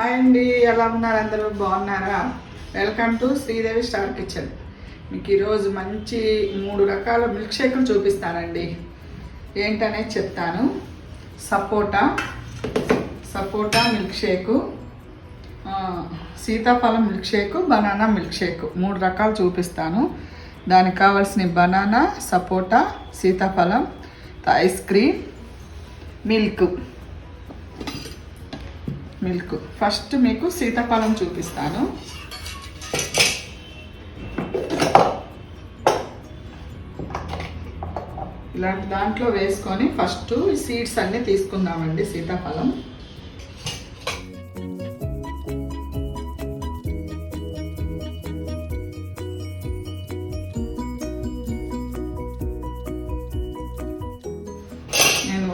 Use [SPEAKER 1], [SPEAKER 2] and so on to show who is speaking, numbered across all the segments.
[SPEAKER 1] Hi అండి, ఎలా ఉన్నారు? అందరూ బాగున్నారా? Welcome to Sridevi star kitchen. మీకు ఈరోజు మంచి 3 రకాల మిల్క్ షేక్లు చూపిస్తానండి. ఏంటనేది చెప్తాను. సపోటా మిల్క్ షేకు, సీతాఫలం మిల్క్ షేకు, బనానా మిల్క్ షేకు 3 రకాలు చూపిస్తాను. దానికి కావాల్సిన బనానా, సపోటా, సీతాఫలం, ఐస్ క్రీమ్, మిల్క్. ఫస్ట్ మీకు సీతాఫలం చూపిస్తాను. ఇలాంటి దాంట్లో వేసుకొని ఫస్ట్ సీడ్స్ అన్నీ తీసుకుందామండి. సీతాఫలం నేను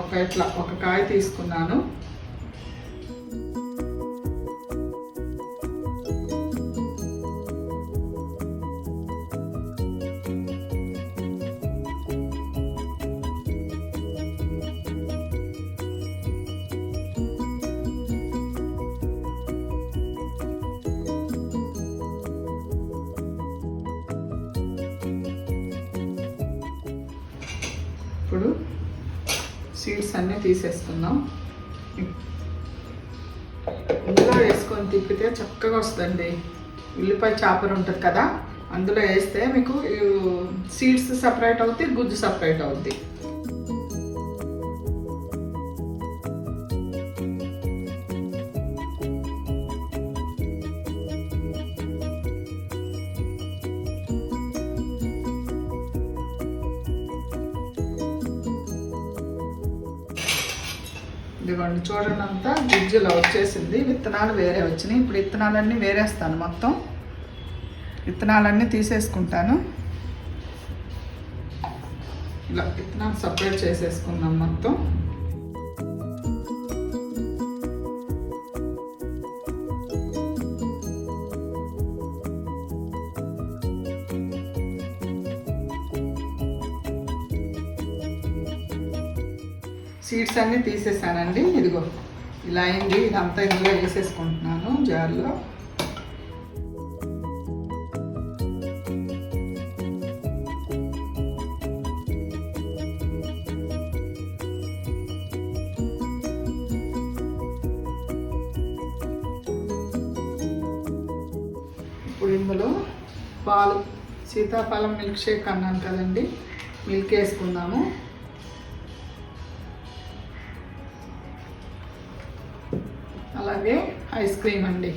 [SPEAKER 1] ఒక కాయ తీసుకున్నాను. ఇప్పుడు సీడ్స్ అన్నీ తీసేసుకుందాం. ఇందులో వేసుకొని తిప్పితే చక్కగా వస్తుందండి. ఉల్లిపాయ చాపర్ ఉంటుంది కదా, అందులో వేస్తే మీకు సీడ్స్ సపరేట్ అవుతాయి, గుజ్జు సపరేట్ అవుద్ది. ఇదిగోండి, చూడండి, అంతా గుజ్జులో వచ్చేసింది. విత్తనాలు వేరే వచ్చినాయి. ఇప్పుడు విత్తనాలన్నీ వేరేస్తాను. మొత్తం విత్తనాలన్నీ తీసేసుకుంటాను. ఇలా విత్తనాలు సపరేట్ చేసేసుకున్నాం మొత్తం. సీడ్స్ అన్నీ తీసేసానండి. ఇదిగో ఇలా అయింది. ఇదంతా ఇందులో వేసేసుకుంటున్నాను జార్లో. ఇప్పుడు ఇందులో పాలు, సీతాఫలం మిల్క్ షేక్ అన్నాను కదండి, మిల్క్ వేసుకుందాము. అలాగే ఐస్ క్రీమ్ అండి.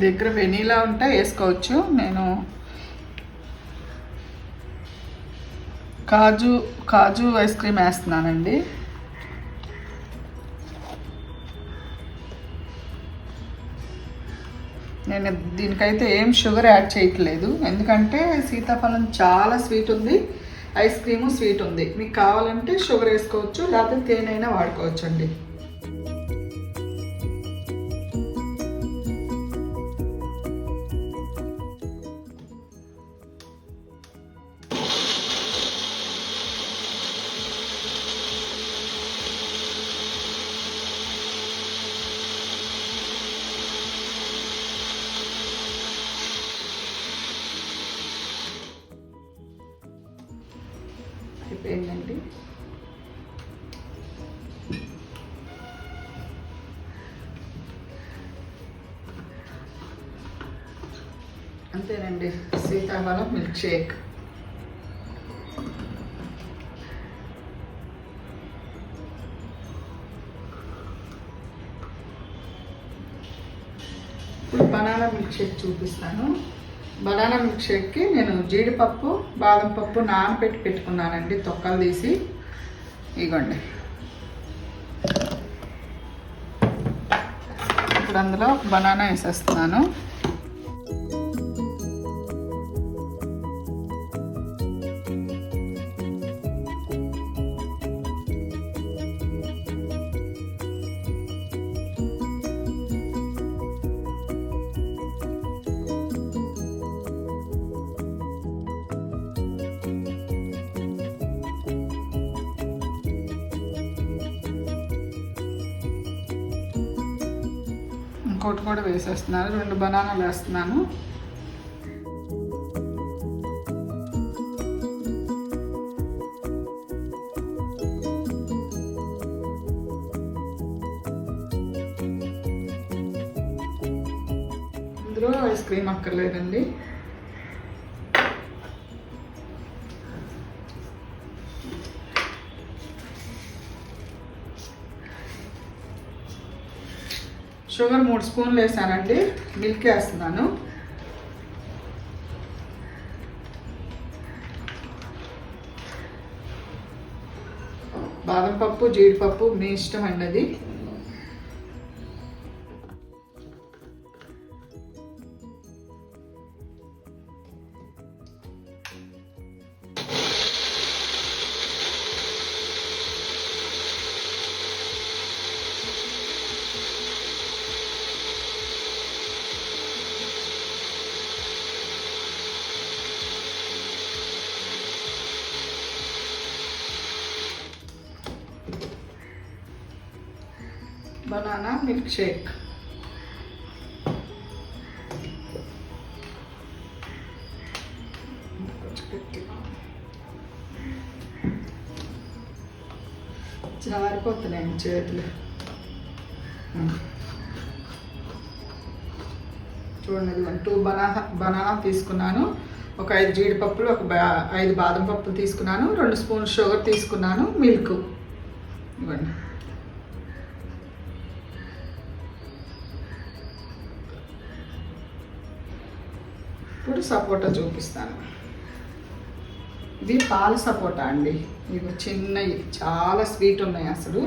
[SPEAKER 1] దగ్గర వెనీలా ఉంటే వేసుకోవచ్చు. నేను కాజు ఐస్ క్రీమ్ వేస్తున్నానండి. నేను దీనికైతే ఏం షుగర్ యాడ్ చేయట్లేదు, ఎందుకంటే సీతాఫలం చాలా స్వీట్ ఉంది, ఐస్ క్రీము స్వీట్ ఉంది. మీకు కావాలంటే షుగర్ వేసుకోవచ్చు, లేకపోతే తేనైనా వాడుకోవచ్చు అండి. అయిపోయిందండి. అంతేనండి, సీతాఫలం మిల్క్ షేక్. ఇప్పుడు బనానా మిల్క్ షేక్ చూపిస్తాను. బనానా మిల్క్ షేక్కి నేను జీడిపప్పు, బాదం పప్పు నానబెట్టి పెట్టుకున్నానండి, తొక్కలు తీసి. ఇగోండి, ఇప్పుడు అందులో బనానా వేసేస్తున్నాను. ఇంకోటి కూడా వేసేస్తున్నాను, 2 బనానాలు వేస్తున్నాను. ఇందులో ఐస్ క్రీమ్ అక్కర్లేదండి. షుగర్ 3 స్పూన్లు వేసానండి. మిల్క్ వేస్తున్నాను. బాదం పప్పు, జీడిపప్పు మీ ఇష్టం అండి అది. Banana milk shake. జారిపోతున్నాయి చేతులు. చూడండి, 2 బనానా తీసుకున్నాను, ఒక 5 జీడిపప్పులు, ఒక 5 బాదం పప్పులు తీసుకున్నాను, 2 స్పూన్ షుగర్ తీసుకున్నాను, మిల్క్ ఇవ్వండి. ఇప్పుడు సపోటా చూపిస్తాను. ఇది పాల సపోటా అండి. ఇవి చిన్నవి, చాలా స్వీట్ ఉన్నాయి అసలు.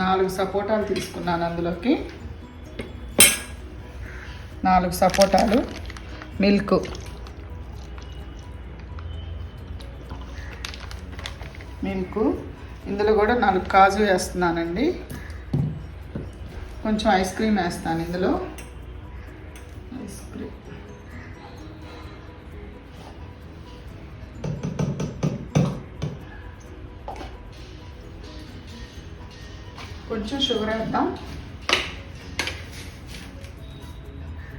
[SPEAKER 1] నాలుగు సపోటాలు తీసుకున్నాను. అందులోకి 4 సపోటాలు, మిల్క్, ఇందులో కూడా 4 కాజు వేస్తున్నానండి. కొంచెం ఐస్ క్రీమ్ వేస్తాను ఇందులో. ఐస్ క్రీమ్, కొంచెం షుగర్ వేద్దాం.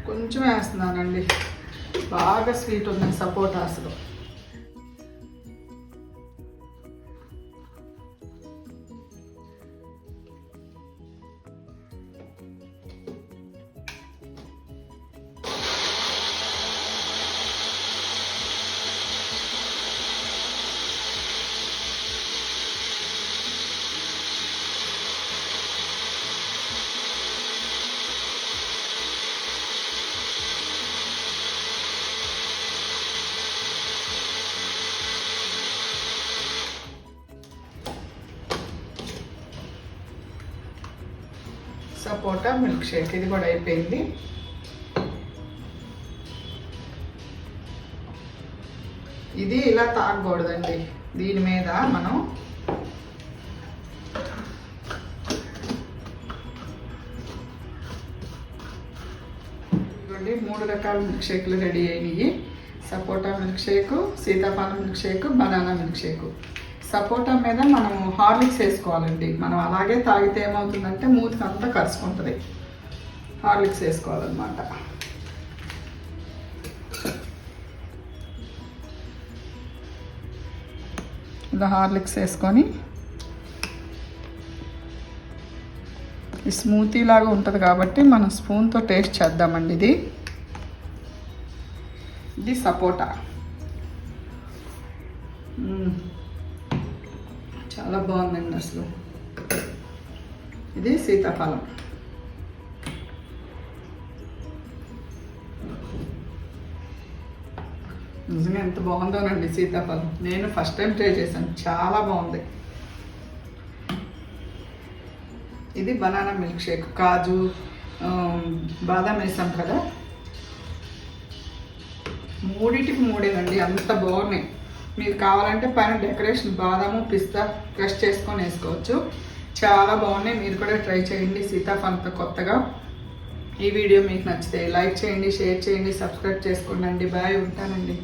[SPEAKER 1] కొంచెం వేస్తున్నానండి. బాగా స్వీట్ ఉన్నాయి సపోటా అసలు. సపోటా మిల్క్ షేక్ ఇది కూడా అయిపోయింది. ఇది ఇలా తాగకూడదండి. దీని మీద మనం ఇవ్వండి, 3 రకాల మిల్క్ షేక్లు రెడీ అయినాయి. సపోటా మిల్క్ షేకు, సీతాఫలం మిల్క్ షేకు, బనానా మిల్క్ షేకు. సపోటా మీద మనం హార్లిక్స్ వేసుకోవాలండి. మనం అలాగే తాగితే ఏమవుతుందంటే మూతికి అంతా కరుచుకుంటుంది. హార్లిక్స్ వేసుకోవాలన్నమాట. ఇలా హార్లిక్స్ వేసుకొని ఈ స్మూతీ లాగా ఉంటుంది కాబట్టి మనం స్పూన్తో టేస్ట్ చేద్దామండి. ఇది సపోటా చాలా బాగుందండి అసలు. ఇది సీతాఫలం. నిజంగా ఎంత బాగుందోనండి సీతాఫలం. నేను ఫస్ట్ టైం ట్రై చేశాను, చాలా బాగుంది. ఇది బనానా మిల్క్ షేక్. కాజు, బాదం వేసాం కదా, 3టికి 3ఏనండి. అంత బాగున్నాయి. మీరు కావాలంటే పైన డెకరేషన్ బాదాము, పిస్తా క్రష్ చేసుకొని వేసుకోవచ్చు. చాలా బాగున్నాయి. మీరు కూడా ట్రై చేయండి సీతాఫలంతో కొత్తగా. ఈ వీడియో మీకు నచ్చితే లైక్ చేయండి, షేర్ చేయండి, సబ్స్క్రైబ్ చేసుకోండి. బాయ్, ఉంటానండి.